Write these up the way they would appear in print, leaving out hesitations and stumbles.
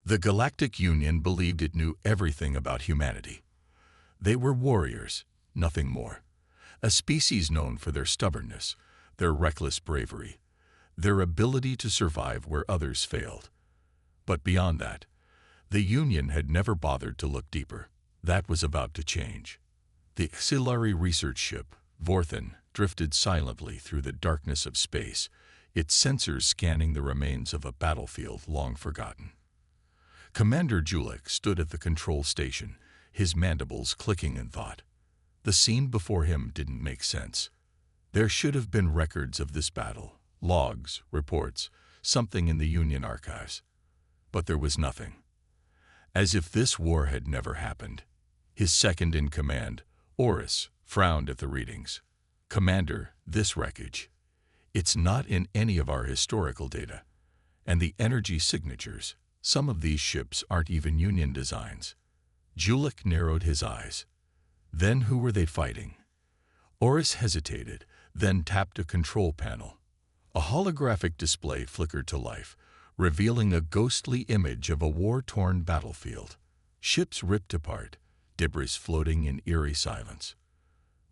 The Galactic Union believed it knew everything about humanity. They were warriors, nothing more. A species known for their stubbornness, their reckless bravery, their ability to survive where others failed. But beyond that, the Union had never bothered to look deeper. That was about to change. The auxiliary research ship, Vorthen, drifted silently through the darkness of space, its sensors scanning the remains of a battlefield long forgotten. Commander Julik stood at the control station, his mandibles clicking in thought. The scene before him didn't make sense. There should have been records of this battle, logs, reports, something in the Union archives. But there was nothing. As if this war had never happened. His second-in-command, Oris, frowned at the readings. "Commander, this wreckage. It's not in any of our historical data. And the energy signatures, some of these ships aren't even Union designs." Julik narrowed his eyes. Then who were they fighting? Oris hesitated, then tapped a control panel. A holographic display flickered to life, revealing a ghostly image of a war-torn battlefield. Ships ripped apart, debris floating in eerie silence.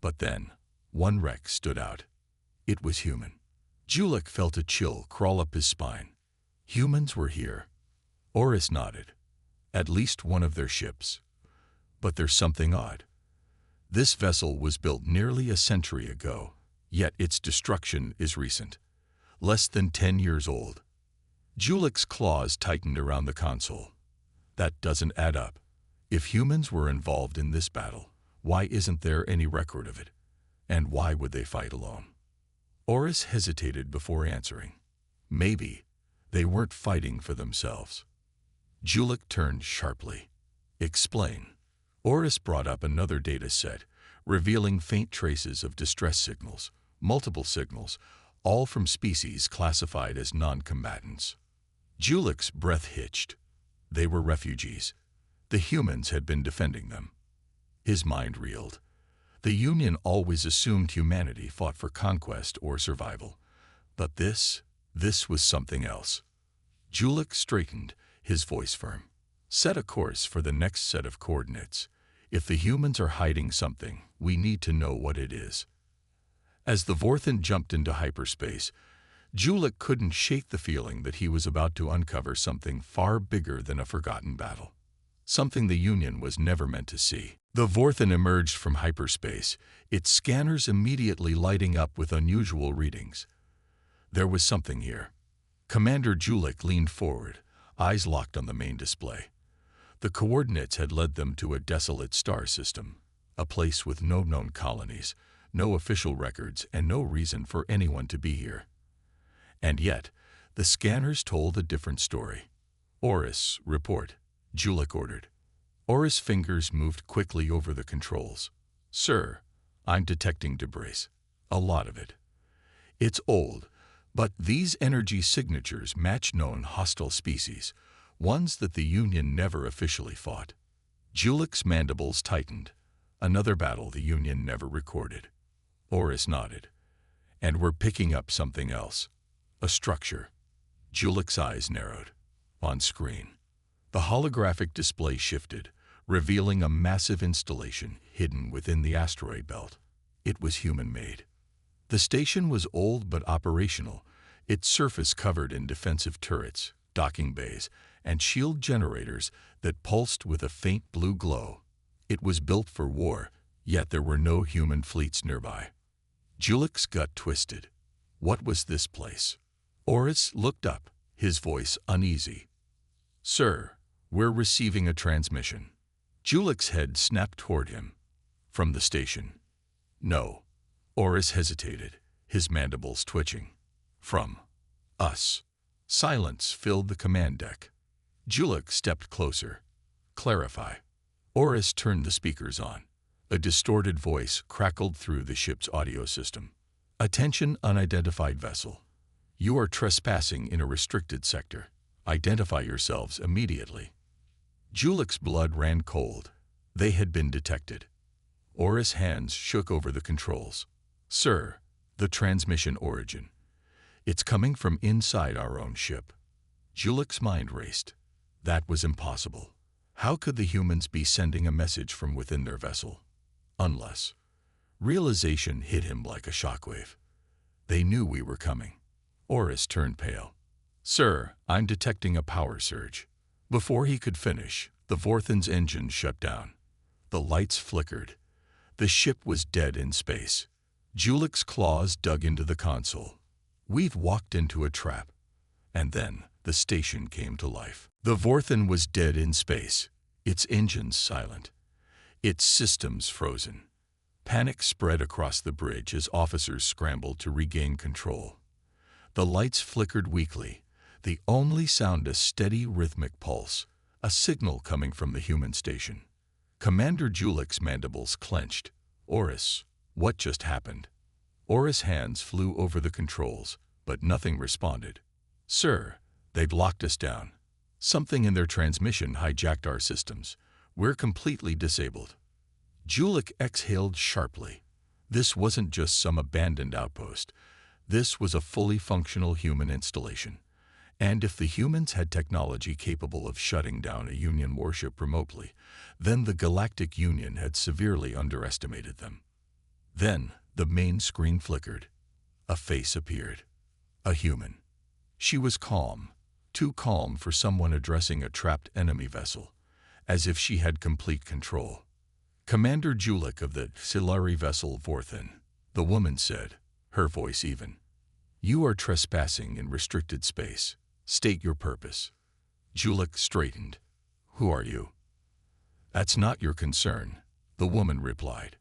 But then, one wreck stood out. It was human. Julik felt a chill crawl up his spine. Humans were here. Oris nodded. At least one of their ships. But there's something odd. This vessel was built nearly a century ago, yet its destruction is recent. Less than 10 years old. Julik's claws tightened around the console. That doesn't add up. If humans were involved in this battle, why isn't there any record of it? And why would they fight alone? Oris hesitated before answering. Maybe they weren't fighting for themselves. Julik turned sharply. "Explain." Oris brought up another data set, revealing faint traces of distress signals, multiple signals, all from species classified as non-combatants. Julik's breath hitched. They were refugees. The humans had been defending them. His mind reeled. The Union always assumed humanity fought for conquest or survival. But this was something else. Julik straightened, his voice firm. "Set a course for the next set of coordinates. If the humans are hiding something, we need to know what it is." As the Vorthen jumped into hyperspace, Julik couldn't shake the feeling that he was about to uncover something far bigger than a forgotten battle. Something the Union was never meant to see. The Vorthen emerged from hyperspace, its scanners immediately lighting up with unusual readings. There was something here. Commander Julik leaned forward, eyes locked on the main display. The coordinates had led them to a desolate star system, a place with no known colonies, no official records, and no reason for anyone to be here. And yet, the scanners told a different story. "Oris, report," Julik ordered. Oris' fingers moved quickly over the controls. "Sir, I'm detecting debris. A lot of it. It's old, but these energy signatures match known hostile species, ones that the Union never officially fought." Julik's mandibles tightened. Another battle the Union never recorded. Oris nodded. "And we're picking up something else. A structure." Julik's eyes narrowed. On screen, the holographic display shifted, revealing a massive installation hidden within the asteroid belt. It was human-made. The station was old but operational, its surface covered in defensive turrets, docking bays, and shield generators that pulsed with a faint blue glow. It was built for war, yet there were no human fleets nearby. Julik's gut twisted. What was this place? Oris looked up, his voice uneasy. "Sir, we're receiving a transmission." Julik's head snapped toward him. "From the station." "No." Oris hesitated, his mandibles twitching. "From us." Silence filled the command deck. Julik stepped closer. "Clarify." Oris turned the speakers on. A distorted voice crackled through the ship's audio system. "Attention, unidentified vessel. You are trespassing in a restricted sector. Identify yourselves immediately." Julik's blood ran cold. They had been detected. Oris' hands shook over the controls. "Sir, the transmission origin. It's coming from inside our own ship." Julik's mind raced. That was impossible. How could the humans be sending a message from within their vessel? Unless. Realization hit him like a shockwave. They knew we were coming. Oris turned pale. "Sir, I'm detecting a power surge." Before he could finish, the Vorthan's engine shut down. The lights flickered. The ship was dead in space. Julik's claws dug into the console. We've walked into a trap. And then the station came to life. The Vorthan was dead in space, its engines silent, its systems frozen. Panic spread across the bridge as officers scrambled to regain control. The lights flickered weakly, the only sound a steady rhythmic pulse, a signal coming from the human station. Commander Julik's mandibles clenched. "Oris, what just happened?" Oris' hands flew over the controls, but nothing responded. "Sir, they've locked us down. Something in their transmission hijacked our systems. We're completely disabled." Julik exhaled sharply. This wasn't just some abandoned outpost. This was a fully functional human installation. And if the humans had technology capable of shutting down a Union warship remotely, then the Galactic Union had severely underestimated them. Then the main screen flickered. A face appeared. A human. She was calm, too calm for someone addressing a trapped enemy vessel, as if she had complete control. "Commander Julik of the Silari vessel Vorthan," the woman said, her voice even. "You are trespassing in restricted space. State your purpose." Julik straightened. "Who are you?" "That's not your concern," the woman replied.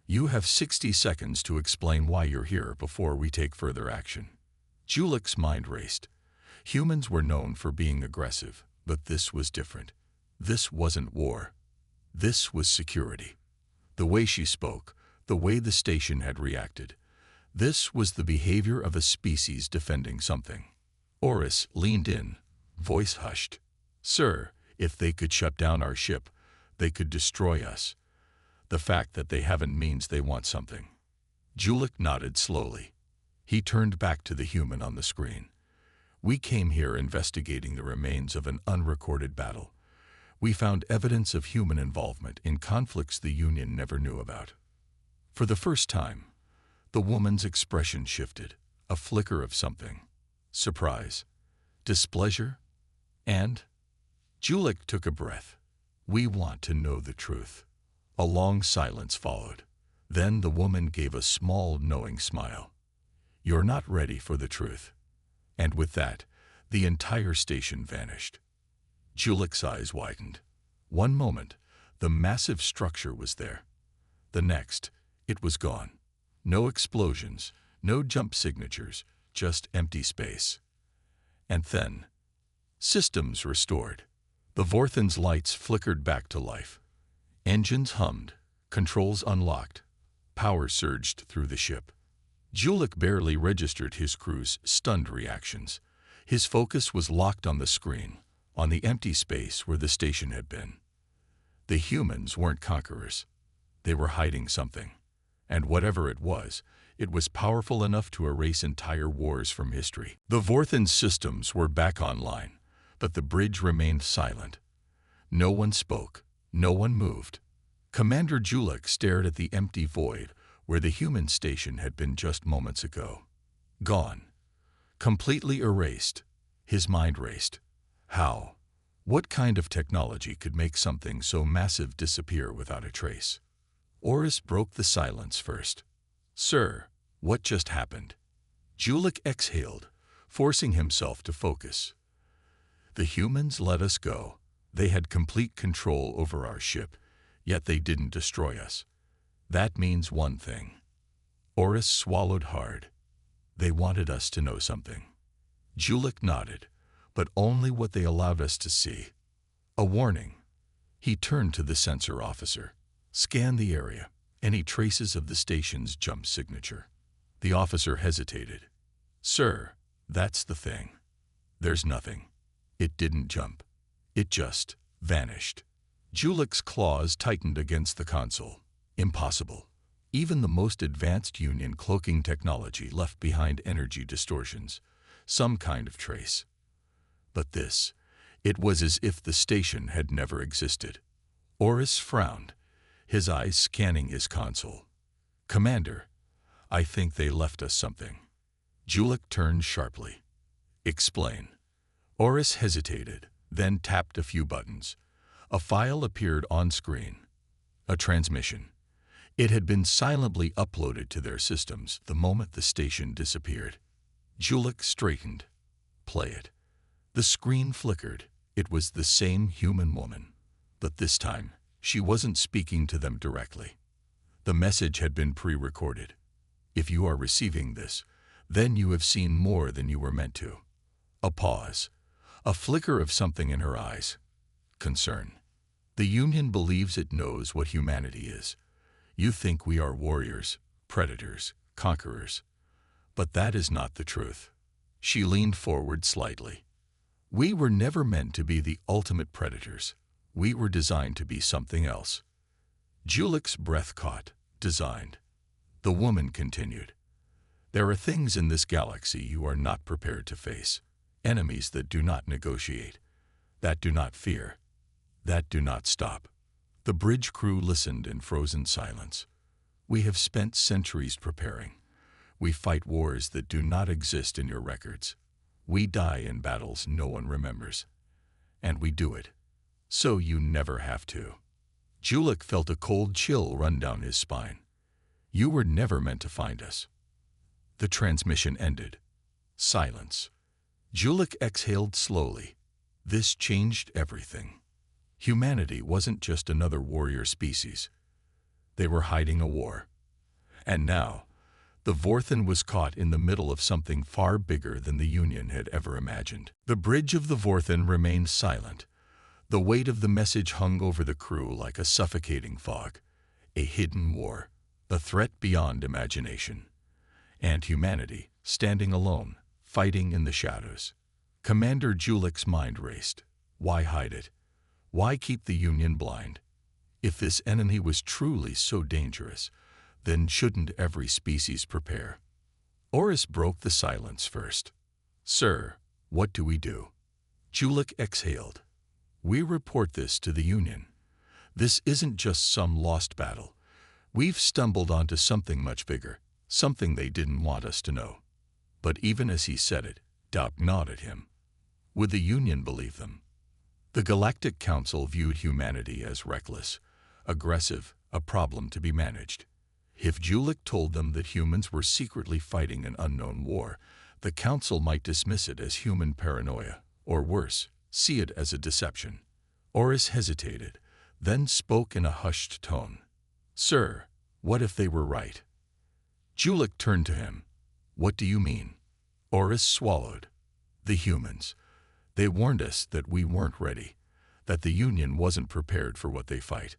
"You have 60 seconds to explain why you're here before we take further action." Julik's mind raced. Humans were known for being aggressive, but this was different. This wasn't war. This was security. The way she spoke, the way the station had reacted, this was the behavior of a species defending something. Oris leaned in, voice hushed. "Sir, if they could shut down our ship, they could destroy us. The fact that they haven't means they want something." Julik nodded slowly. He turned back to the human on the screen. "We came here investigating the remains of an unrecorded battle. We found evidence of human involvement in conflicts the Union never knew about." For the first time, the woman's expression shifted, a flicker of something. Surprise, displeasure, and Julik took a breath. "We want to know the truth." A long silence followed. Then the woman gave a small, knowing smile. "You're not ready for the truth." And with that, the entire station vanished. Julik's eyes widened. One moment, the massive structure was there. The next, it was gone. No explosions, no jump signatures, just empty space. And then, systems restored. The Vorthan's lights flickered back to life. Engines hummed, controls unlocked, power surged through the ship. Julik barely registered his crew's stunned reactions. His focus was locked on the screen, on the empty space where the station had been. The humans weren't conquerors. They were hiding something. And whatever it was powerful enough to erase entire wars from history. The Vorthan systems were back online, but the bridge remained silent. No one spoke. No one moved. Commander Julik stared at the empty void where the human station had been just moments ago. Gone. Completely erased. His mind raced. How? What kind of technology could make something so massive disappear without a trace? Oris broke the silence first. "Sir, what just happened?" Julik exhaled, forcing himself to focus. "The humans let us go. They had complete control over our ship, yet they didn't destroy us. That means one thing." Oris swallowed hard. "They wanted us to know something." Julik nodded, but only what they allowed us to see. A warning. He turned to the sensor officer. "Scan the area. Any traces of the station's jump signature." The officer hesitated. "Sir, that's the thing. There's nothing. It didn't jump. It just vanished." Julik's claws tightened against the console. Impossible. Even the most advanced Union cloaking technology left behind energy distortions, some kind of trace. But this, It was as if the station had never existed. Oris frowned, his eyes scanning his console. "Commander, I think they left us something." Julik turned sharply. "Explain." Oris hesitated, then tapped a few buttons. A file appeared on screen. A transmission. It had been silently uploaded to their systems the moment the station disappeared. Julik straightened. "Play it." The screen flickered. It was the same human woman. But this time, she wasn't speaking to them directly. The message had been pre-recorded. "If you are receiving this, then you have seen more than you were meant to." A pause. A flicker of something in her eyes. Concern. "The Union believes it knows what humanity is. You think we are warriors, predators, conquerors. But that is not the truth." She leaned forward slightly. "We were never meant to be the ultimate predators. We were designed to be something else." Julik's breath caught. "Designed." The woman continued. "There are things in this galaxy you are not prepared to face. Enemies that do not negotiate, that do not fear, that do not stop." The bridge crew listened in frozen silence. "We have spent centuries preparing. We fight wars that do not exist in your records. We die in battles no one remembers. And we do it, so you never have to." Julik felt a cold chill run down his spine. "You were never meant to find us." The transmission ended. Silence. Julik exhaled slowly. This changed everything. Humanity wasn't just another warrior species. They were hiding a war. And now, the Vorthan was caught in the middle of something far bigger than the Union had ever imagined. The bridge of the Vorthan remained silent. The weight of the message hung over the crew like a suffocating fog. A hidden war, a threat beyond imagination. And humanity, standing alone, fighting in the shadows. Commander Julik's mind raced. Why hide it? Why keep the Union blind? If this enemy was truly so dangerous, then shouldn't every species prepare? Oris broke the silence first. "Sir, what do we do?" Julik exhaled. "We report this to the Union. This isn't just some lost battle. We've stumbled onto something much bigger, something they didn't want us to know." But even as he said it, doubt gnawed at him. Would the Union believe them? The Galactic Council viewed humanity as reckless, aggressive, a problem to be managed. If Julik told them that humans were secretly fighting an unknown war, the Council might dismiss it as human paranoia, or worse, see it as a deception. Oris hesitated, then spoke in a hushed tone. "Sir, what if they were right?" Julik turned to him. "What do you mean?" Oris swallowed. "The humans. They warned us that we weren't ready, that the Union wasn't prepared for what they fight.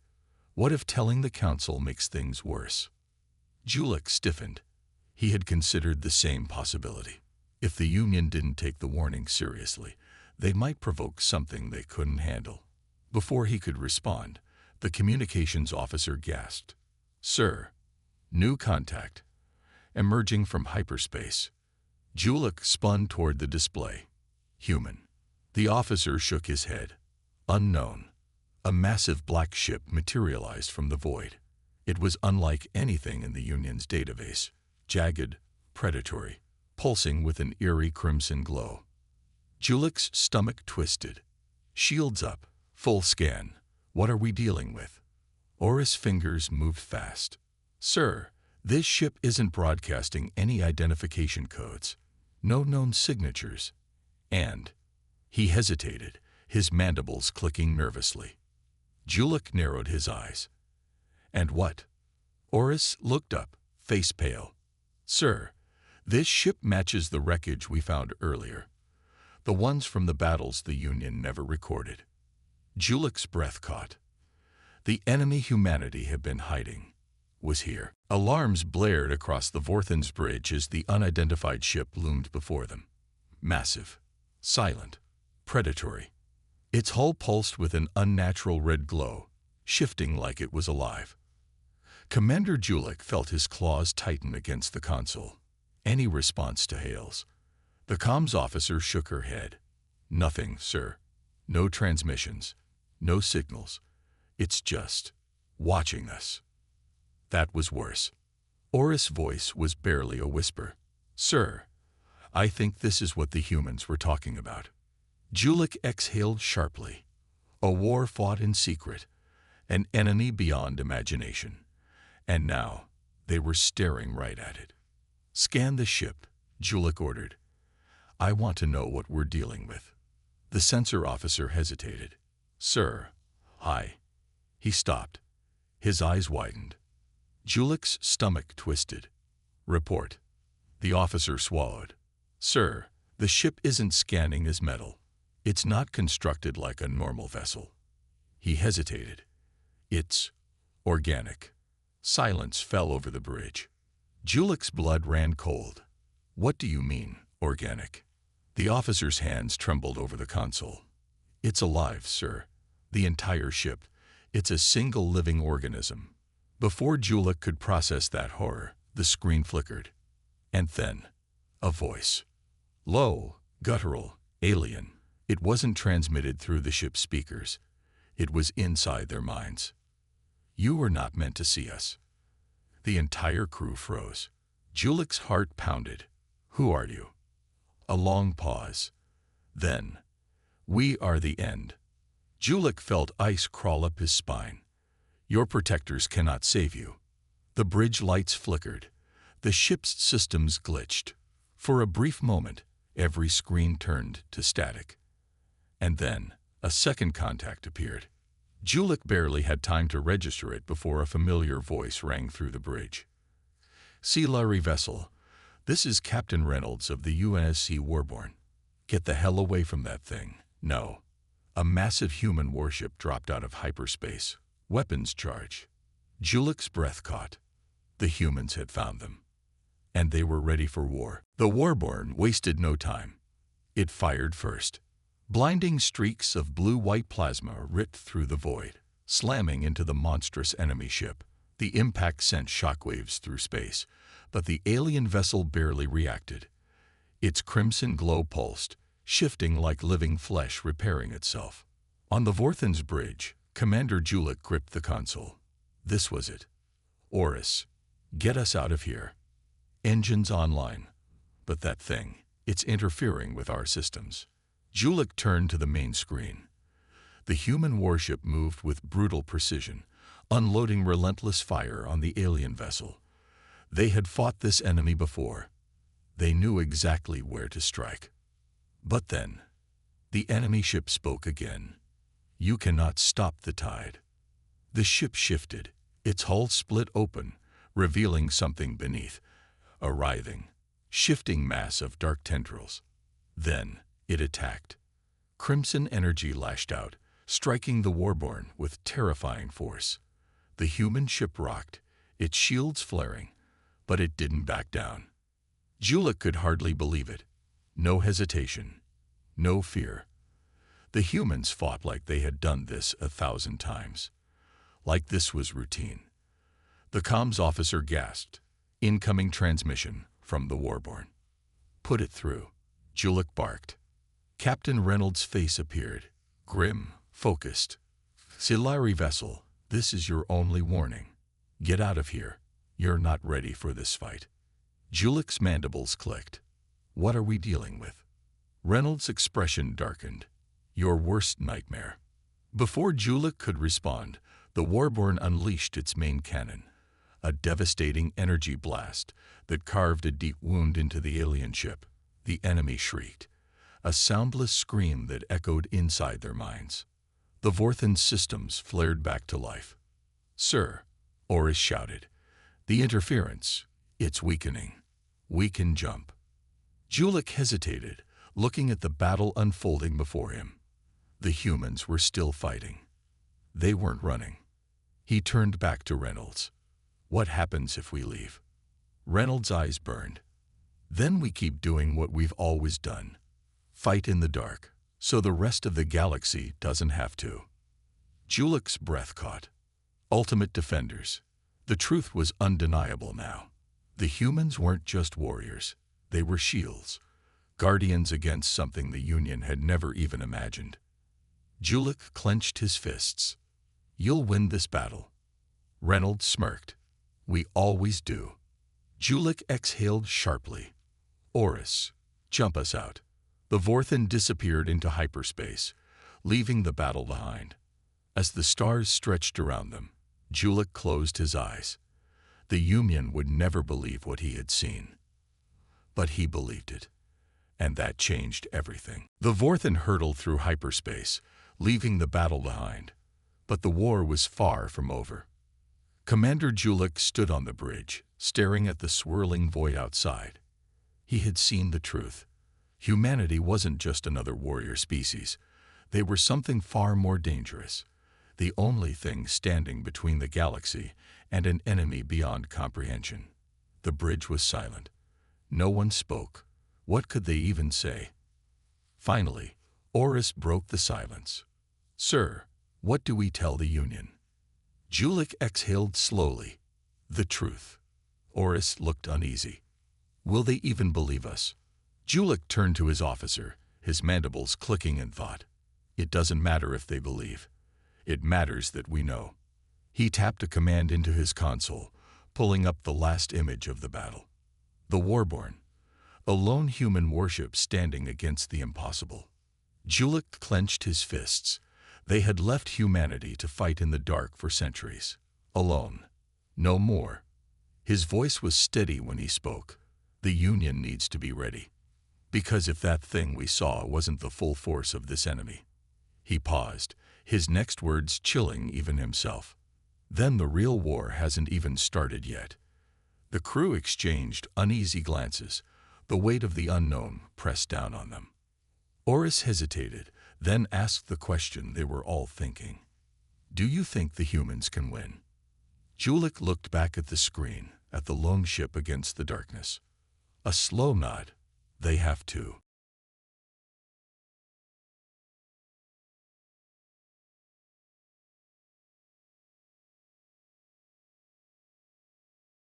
What if telling the Council makes things worse?" Julik stiffened. He had considered the same possibility. If the Union didn't take the warning seriously, they might provoke something they couldn't handle. Before he could respond, the communications officer gasped. "Sir, new contact, emerging from hyperspace." Julik spun toward the display. "Human." The officer shook his head. "Unknown." A massive black ship materialized from the void. It was unlike anything in the Union's database. Jagged, predatory, pulsing with an eerie crimson glow. Julik's stomach twisted. "Shields up, full scan. What are we dealing with?" Oris' fingers moved fast. "Sir, this ship isn't broadcasting any identification codes. No known signatures. And..." He hesitated, his mandibles clicking nervously. Julik narrowed his eyes. "And what?" Oris looked up, face pale. "Sir, this ship matches the wreckage we found earlier. The ones from the battles the Union never recorded." Julik's breath caught. The enemy humanity had been hiding was here. Alarms blared across the Vorthan's bridge as the unidentified ship loomed before them. Massive, silent, predatory. Its hull pulsed with an unnatural red glow, shifting like it was alive. Commander Julik felt his claws tighten against the console. Any response to hails? The comms officer shook her head. "Nothing, sir. No transmissions, no signals. It's just watching us. That was worse. Oris' voice was barely a whisper. Sir, I think this is what the humans were talking about. Julik exhaled sharply. A war fought in secret, an enemy beyond imagination. And now, they were staring right at it. Scan the ship, Julik ordered. I want to know what we're dealing with. The sensor officer hesitated. Sir, He stopped. His eyes widened. Julik's stomach twisted. Report. The officer swallowed. Sir, the ship isn't scanning as metal. It's not constructed like a normal vessel. He hesitated. It's organic. Silence fell over the bridge. Julik's blood ran cold. What do you mean, organic? The officer's hands trembled over the console. It's alive, sir. The entire ship. It's a single living organism. Before Julik could process that horror, the screen flickered. And then, a voice. Low, guttural, alien. It wasn't transmitted through the ship's speakers. It was inside their minds. You were not meant to see us. The entire crew froze. Julik's heart pounded. Who are you? A long pause. Then, we are the end. Julik felt ice crawl up his spine. Your protectors cannot save you. The bridge lights flickered. The ship's systems glitched. For a brief moment, every screen turned to static. And then, a second contact appeared. Julik barely had time to register it before a familiar voice rang through the bridge. Sea-Larry vessel, this is Captain Reynolds of the UNSC Warborn. Get the hell away from that thing. No. A massive human warship dropped out of hyperspace. Weapons charge. Julik's breath caught. The humans had found them. And they were ready for war. The Warborn wasted no time. It fired first. Blinding streaks of blue-white plasma ripped through the void, slamming into the monstrous enemy ship. The impact sent shockwaves through space, but the alien vessel barely reacted. Its crimson glow pulsed, shifting like living flesh repairing itself. On the Vorthan's bridge, Commander Julik gripped the console. This was it. Oris, get us out of here. Engines online. But that thing, it's interfering with our systems. Julik turned to the main screen. The human warship moved with brutal precision, unloading relentless fire on the alien vessel. They had fought this enemy before. They knew exactly where to strike. But then, the enemy ship spoke again. You cannot stop the tide. The ship shifted, its hull split open, revealing something beneath, a writhing, shifting mass of dark tendrils. Then, it attacked. Crimson energy lashed out, striking the Warborn with terrifying force. The human ship rocked, its shields flaring, but it didn't back down. Julik could hardly believe it. No hesitation, no fear. The humans fought like they had done this 1,000 times. Like this was routine. The comms officer gasped. Incoming transmission from the Warborn. Put it through, Julik barked. Captain Reynolds' face appeared, grim, focused. Sea-Larry vessel, this is your only warning. Get out of here. You're not ready for this fight. Julik's mandibles clicked. What are we dealing with? Reynolds' expression darkened. Your worst nightmare. Before Julik could respond, the Warborn unleashed its main cannon, a devastating energy blast that carved a deep wound into the alien ship. The enemy shrieked, a soundless scream that echoed inside their minds. The Vorthan systems flared back to life. Sir, Oris shouted, the interference, it's weakening. We can jump. Julik hesitated, looking at the battle unfolding before him. The humans were still fighting. They weren't running. He turned back to Reynolds. What happens if we leave? Reynolds' eyes burned. Then we keep doing what we've always done. Fight in the dark, so the rest of the galaxy doesn't have to. Julik's breath caught. Ultimate defenders. The truth was undeniable now. The humans weren't just warriors. They were shields. Guardians against something the Union had never even imagined. Julik clenched his fists. "You'll win this battle." Reynolds smirked. "We always do." Julik exhaled sharply. "Oris, jump us out." The Vorthan disappeared into hyperspace, leaving the battle behind. As the stars stretched around them, Julik closed his eyes. The Union would never believe what he had seen. But he believed it, and that changed everything. The Vorthan hurtled through hyperspace, leaving the battle behind. But the war was far from over. Commander Julik stood on the bridge, staring at the swirling void outside. He had seen the truth. Humanity wasn't just another warrior species. They were something far more dangerous. The only thing standing between the galaxy and an enemy beyond comprehension. The bridge was silent. No one spoke. What could they even say? Finally, Oris broke the silence. "Sir, what do we tell the Union?" Julik exhaled slowly. "The truth." Oris looked uneasy. "Will they even believe us?" Julik turned to his officer, his mandibles clicking in thought. "It doesn't matter if they believe. It matters that we know." He tapped a command into his console, pulling up the last image of the battle. The Warborn, a lone human warship standing against the impossible. Julik clenched his fists. They had left humanity to fight in the dark for centuries. Alone. No more. His voice was steady when he spoke. "The Union needs to be ready. Because if that thing we saw wasn't the full force of this enemy." He paused, his next words chilling even himself. "Then the real war hasn't even started yet." The crew exchanged uneasy glances. The weight of the unknown pressed down on them. Oris hesitated, then asked the question they were all thinking. "Do you think the humans can win?" Julik looked back at the screen, at the lone ship against the darkness. A slow nod. "They have to."